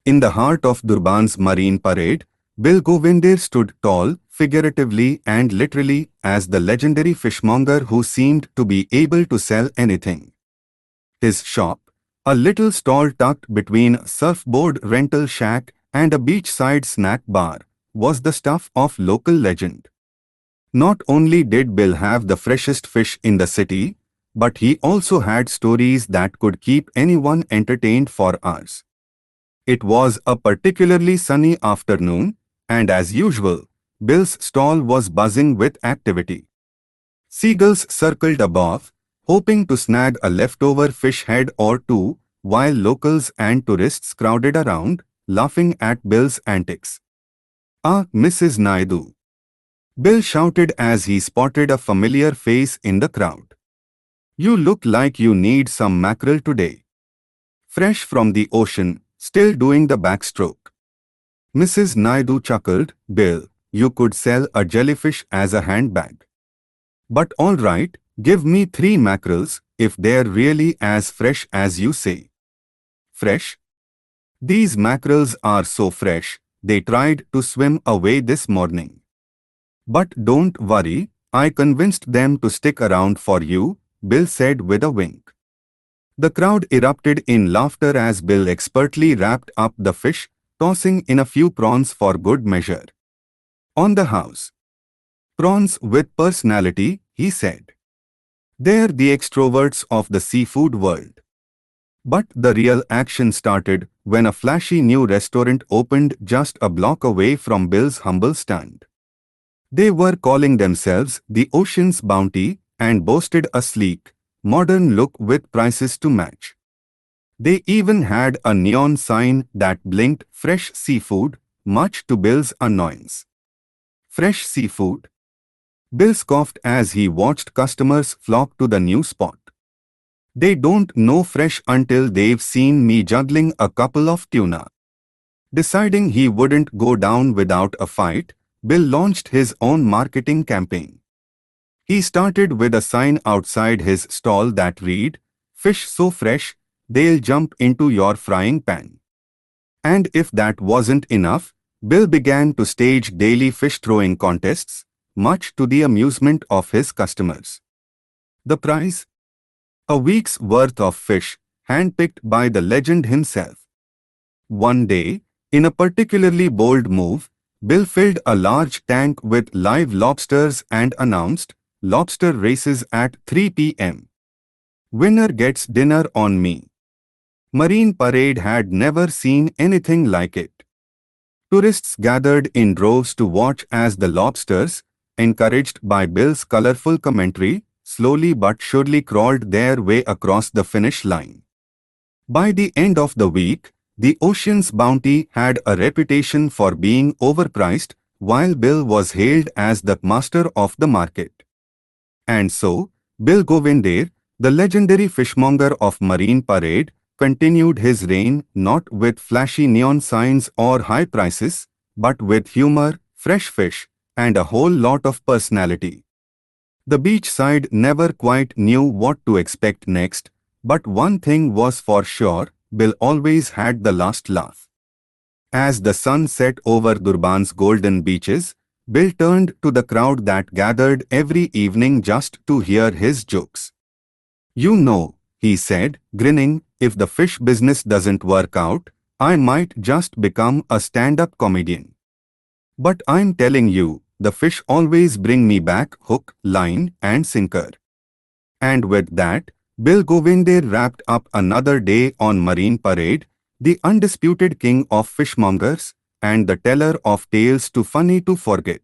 In the heart of Durban's Marine Parade, Bill Govender stood tall, figuratively and literally, as the legendary fishmonger who seemed to be able to sell anything. His shop, a little stall tucked between a surfboard rental shack and a beachside snack bar, was the stuff of local legend. Not only did Bill have the freshest fish in the city, but he also had stories that could keep anyone entertained for hours. It was a particularly sunny afternoon, and as usual, Bill's stall was buzzing with activity. Seagulls circled above, hoping to snag a leftover fish head or two, while locals and tourists crowded around, laughing at Bill's antics. "Ah, Mrs. Naidoo!" Bill shouted as he spotted a familiar face in the crowd. "You look like you need some mackerel today. Fresh from the ocean, still doing the backstroke." Mrs. Naidoo chuckled. "Bill, you could sell a jellyfish as a handbag. But all right, give me 3 mackerels, if they're really as fresh as you say." "Fresh? These mackerels are so fresh, they tried to swim away this morning. But don't worry, I convinced them to stick around for you," Bill said with a wink. The crowd erupted in laughter as Bill expertly wrapped up the fish, tossing in a few prawns for good measure. "On the house. Prawns with personality," he said. "They're the extroverts of the seafood world." But the real action started when a flashy new restaurant opened just a block away from Bill's humble stand. They were calling themselves the Ocean's Bounty and boasted a sleek, modern look with prices to match. They even had a neon sign that blinked "Fresh Seafood," much to Bill's annoyance. Fresh seafood? Bill scoffed as he watched customers flock to the new spot. "They don't know fresh until they've seen me juggling a couple of tuna." Deciding he wouldn't go down without a fight, Bill launched his own marketing campaign. He started with a sign outside his stall that read, "Fish so fresh, they'll jump into your frying pan." And if that wasn't enough, Bill began to stage daily fish throwing contests, much to the amusement of his customers. The prize? A week's worth of fish, handpicked by the legend himself. One day, in a particularly bold move, Bill filled a large tank with live lobsters and announced, "Lobster races at 3 p.m. Winner gets dinner on me." Marine Parade had never seen anything like it. Tourists gathered in droves to watch as the lobsters, encouraged by Bill's colorful commentary, slowly but surely crawled their way across the finish line. By the end of the week, the Ocean's Bounty had a reputation for being overpriced, while Bill was hailed as the master of the market. And so, Bill Govender, the legendary fishmonger of Marine Parade, continued his reign not with flashy neon signs or high prices, but with humor, fresh fish, and a whole lot of personality. The beachside never quite knew what to expect next, but one thing was for sure, Bill always had the last laugh. As the sun set over Durban's golden beaches, Bill turned to the crowd that gathered every evening just to hear his jokes. "You know," he said, grinning, "if the fish business doesn't work out, I might just become a stand-up comedian. But I'm telling you, the fish always bring me back hook, line, and sinker." And with that, Bill Govender wrapped up another day on Marine Parade, the undisputed king of fishmongers, and the teller of tales too funny to forget.